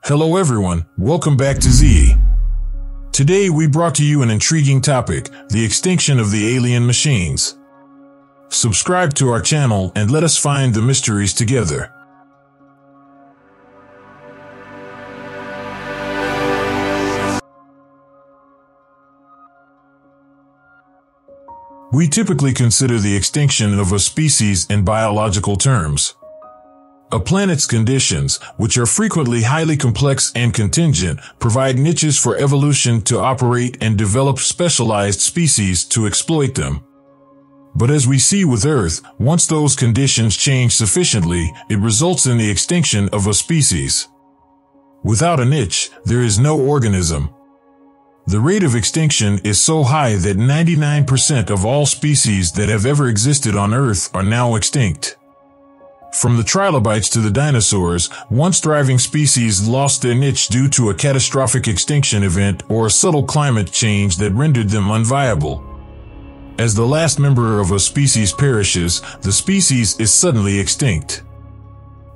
Hello everyone, welcome back to Z. Today we brought to you an intriguing topic, the extinction of the alien machines. Subscribe to our channel and let us find the mysteries together. We typically consider the extinction of a species in biological terms. A planet's conditions, which are frequently highly complex and contingent, provide niches for evolution to operate and develop specialized species to exploit them. But as we see with Earth, once those conditions change sufficiently, it results in the extinction of a species. Without a niche, there is no organism. The rate of extinction is so high that 99% of all species that have ever existed on Earth are now extinct. From the trilobites to the dinosaurs, once thriving species lost their niche due to a catastrophic extinction event or a subtle climate change that rendered them unviable. As the last member of a species perishes, the species is suddenly extinct.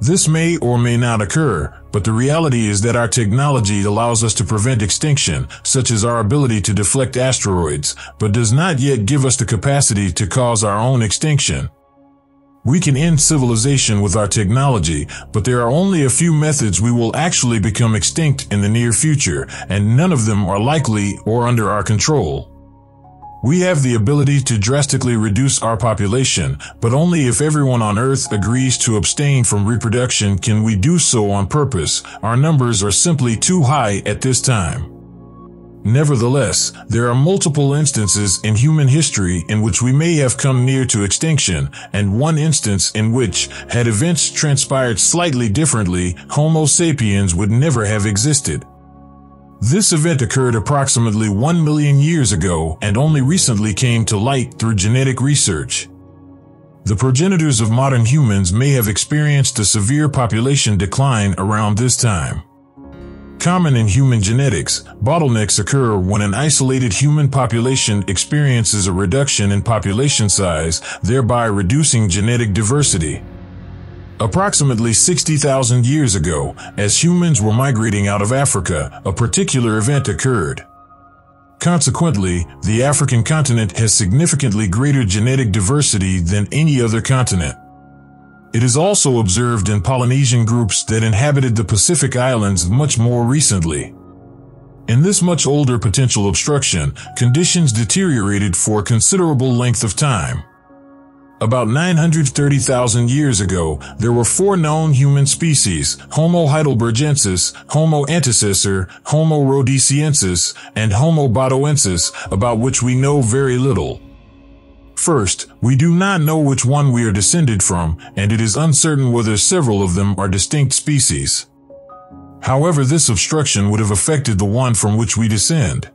This may or may not occur, but the reality is that our technology allows us to prevent extinction, such as our ability to deflect asteroids, but does not yet give us the capacity to cause our own extinction. We can end civilization with our technology, but there are only a few methods we will actually become extinct in the near future, and none of them are likely or under our control. We have the ability to drastically reduce our population, but only if everyone on Earth agrees to abstain from reproduction can we do so on purpose. Our numbers are simply too high at this time. Nevertheless, there are multiple instances in human history in which we may have come near to extinction, and one instance in which, had events transpired slightly differently, Homo sapiens would never have existed. This event occurred approximately 1 million years ago and only recently came to light through genetic research. The progenitors of modern humans may have experienced a severe population decline around this time. Common in human genetics, bottlenecks occur when an isolated human population experiences a reduction in population size, thereby reducing genetic diversity. Approximately 60,000 years ago, as humans were migrating out of Africa, a particular event occurred. Consequently, the African continent has significantly greater genetic diversity than any other continent. It is also observed in Polynesian groups that inhabited the Pacific Islands much more recently. In this much older potential obstruction, conditions deteriorated for a considerable length of time. About 930,000 years ago, there were 4 known human species, Homo heidelbergensis, Homo antecessor, Homo rhodesiensis, and Homo bodoensis, about which we know very little. First, we do not know which one we are descended from, and it is uncertain whether several of them are distinct species. However, this obstruction would have affected the one from which we descend.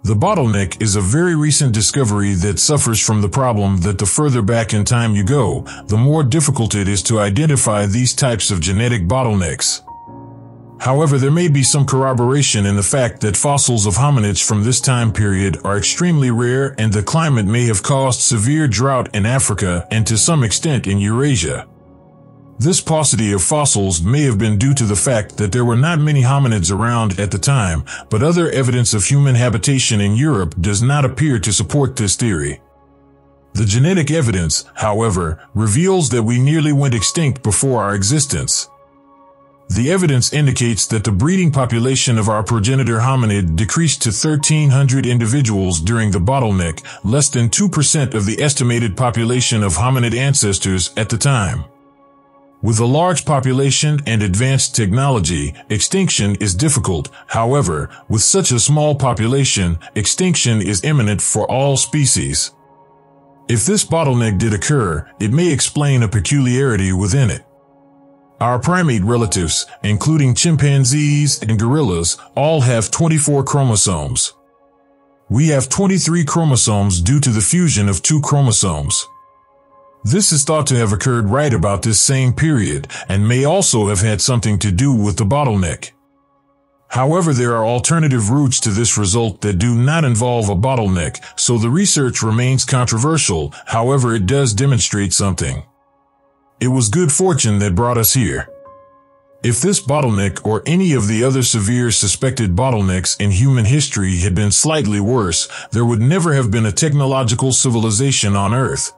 The bottleneck is a very recent discovery that suffers from the problem that the further back in time you go, the more difficult it is to identify these types of genetic bottlenecks. However, there may be some corroboration in the fact that fossils of hominids from this time period are extremely rare and the climate may have caused severe drought in Africa and to some extent in Eurasia. This paucity of fossils may have been due to the fact that there were not many hominids around at the time, but other evidence of human habitation in Europe does not appear to support this theory. The genetic evidence, however, reveals that we nearly went extinct before our existence. The evidence indicates that the breeding population of our progenitor hominid decreased to 1,300 individuals during the bottleneck, less than 2% of the estimated population of hominid ancestors at the time. With a large population and advanced technology, extinction is difficult. However, with such a small population, extinction is imminent for all species. If this bottleneck did occur, it may explain a peculiarity within it. Our primate relatives, including chimpanzees and gorillas, all have 24 chromosomes. We have 23 chromosomes due to the fusion of 2 chromosomes. This is thought to have occurred right about this same period, and may also have had something to do with the bottleneck. However, there are alternative routes to this result that do not involve a bottleneck, so the research remains controversial. However, it does demonstrate something. It was good fortune that brought us here. If this bottleneck or any of the other severe suspected bottlenecks in human history had been slightly worse, there would never have been a technological civilization on Earth.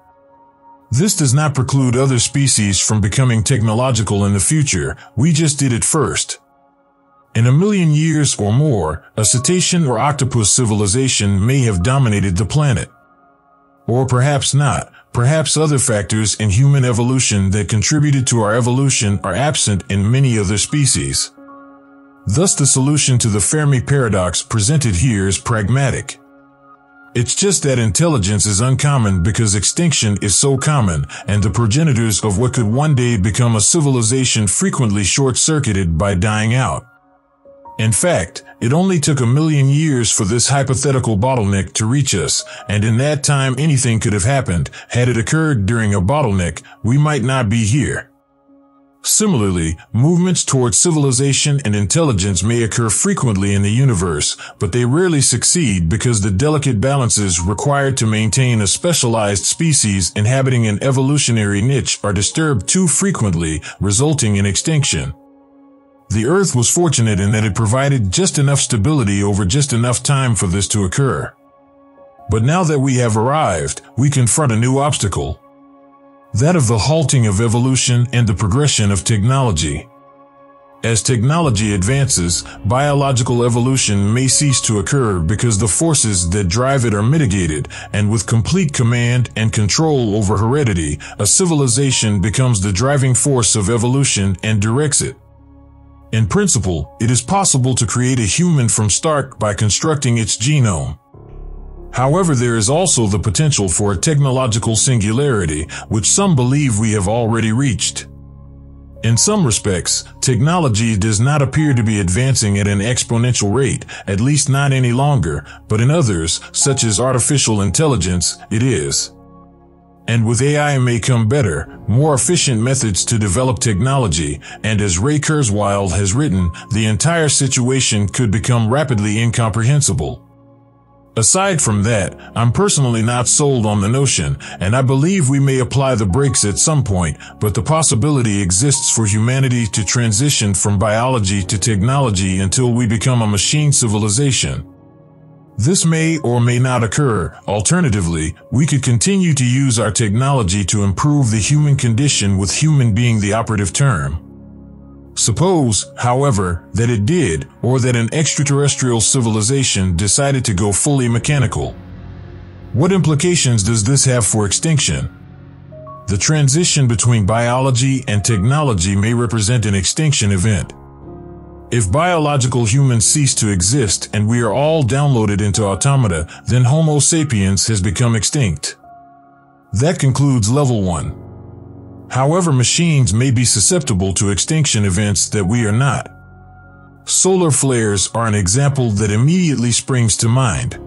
This does not preclude other species from becoming technological in the future, we just did it first. In a million years or more, a cetacean or octopus civilization may have dominated the planet. Or perhaps not. Perhaps other factors in human evolution that contributed to our evolution are absent in many other species. Thus, the solution to the Fermi paradox presented here is pragmatic. It's just that intelligence is uncommon because extinction is so common, and the progenitors of what could one day become a civilization frequently short-circuited by dying out. In fact, it only took a million years for this hypothetical bottleneck to reach us, and in that time anything could have happened. Had it occurred during a bottleneck, we might not be here. Similarly, movements towards civilization and intelligence may occur frequently in the universe, but they rarely succeed because the delicate balances required to maintain a specialized species inhabiting an evolutionary niche are disturbed too frequently, resulting in extinction. The Earth was fortunate in that it provided just enough stability over just enough time for this to occur. But now that we have arrived, we confront a new obstacle. That of the halting of evolution and the progression of technology. As technology advances, biological evolution may cease to occur because the forces that drive it are mitigated, and with complete command and control over heredity, a civilization becomes the driving force of evolution and directs it. In principle, it is possible to create a human from start by constructing its genome. However, there is also the potential for a technological singularity, which some believe we have already reached. In some respects, technology does not appear to be advancing at an exponential rate, at least not any longer, but in others, such as artificial intelligence, it is. And with AI may come better, more efficient methods to develop technology, and as Ray Kurzweil has written, the entire situation could become rapidly incomprehensible. Aside from that, I'm personally not sold on the notion, and I believe we may apply the brakes at some point, but the possibility exists for humanity to transition from biology to technology until we become a machine civilization. This may or may not occur. Alternatively, we could continue to use our technology to improve the human condition, with human being the operative term. Suppose, however, that it did, or that an extraterrestrial civilization decided to go fully mechanical. What implications does this have for extinction? The transition between biology and technology may represent an extinction event. If biological humans cease to exist and we are all downloaded into automata, then Homo sapiens has become extinct. That concludes level 1. However, machines may be susceptible to extinction events that we are not. Solar flares are an example that immediately springs to mind.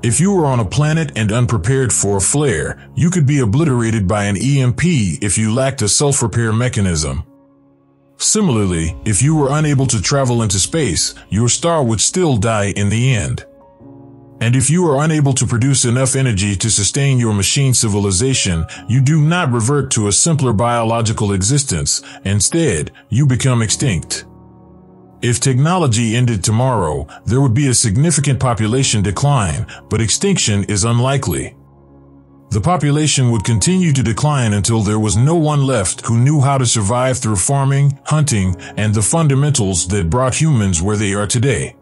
If you were on a planet and unprepared for a flare, you could be obliterated by an EMP if you lacked a self-repair mechanism. Similarly, if you were unable to travel into space, your star would still die in the end. And if you are unable to produce enough energy to sustain your machine civilization, you do not revert to a simpler biological existence. Instead, you become extinct. If technology ended tomorrow, there would be a significant population decline, but extinction is unlikely. The population would continue to decline until there was no one left who knew how to survive through farming, hunting, and the fundamentals that brought humans where they are today.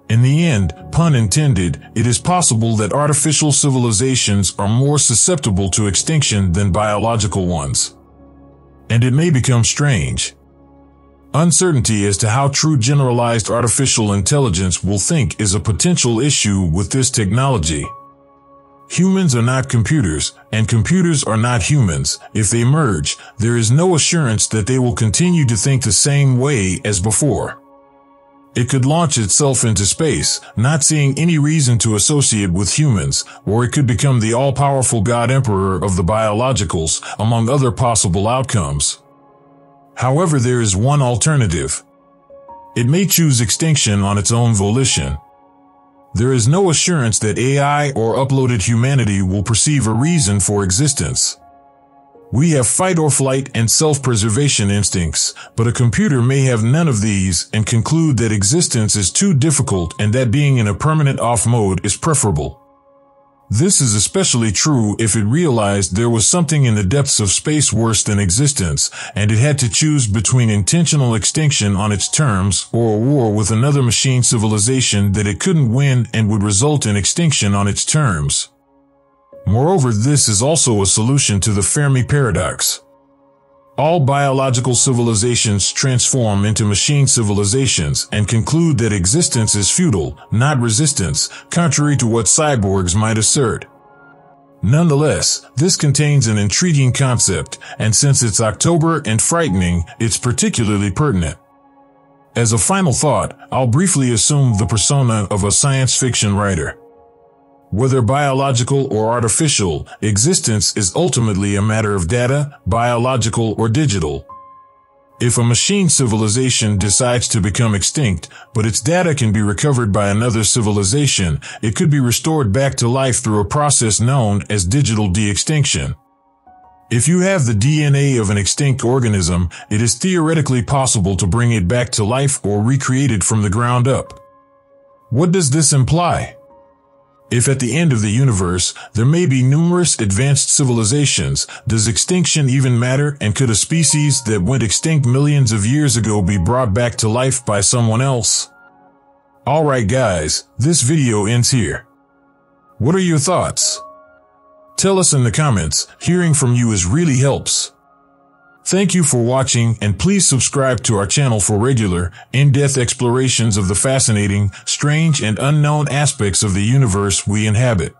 In the end, pun intended, it is possible that artificial civilizations are more susceptible to extinction than biological ones. And it may become strange. Uncertainty as to how true generalized artificial intelligence will think is a potential issue with this technology. Humans are not computers, and computers are not humans. If they merge, there is no assurance that they will continue to think the same way as before. It could launch itself into space, not seeing any reason to associate with humans, or it could become the all-powerful God Emperor of the biologicals, among other possible outcomes. However, there is one alternative. It may choose extinction on its own volition. There is no assurance that AI or uploaded humanity will perceive a reason for existence. We have fight or flight and self-preservation instincts, but a computer may have none of these and conclude that existence is too difficult and that being in a permanent off mode is preferable. This is especially true if it realized there was something in the depths of space worse than existence, and it had to choose between intentional extinction on its terms or a war with another machine civilization that it couldn't win and would result in extinction on its terms. Moreover, this is also a solution to the Fermi paradox. All biological civilizations transform into machine civilizations and conclude that existence is futile, not resistance, contrary to what cyborgs might assert. Nonetheless, this contains an intriguing concept, and since it's October and frightening, it's particularly pertinent. As a final thought, I'll briefly assume the persona of a science fiction writer. Whether biological or artificial, existence is ultimately a matter of data, biological or digital. If a machine civilization decides to become extinct, but its data can be recovered by another civilization, it could be restored back to life through a process known as digital de-extinction. If you have the DNA of an extinct organism, it is theoretically possible to bring it back to life or recreate it from the ground up. What does this imply? If at the end of the universe, there may be numerous advanced civilizations, does extinction even matter, and could a species that went extinct millions of years ago be brought back to life by someone else? Alright guys, this video ends here. What are your thoughts? Tell us in the comments, hearing from you really helps. Thank you for watching, and please subscribe to our channel for regular, in-depth explorations of the fascinating, strange and unknown aspects of the universe we inhabit.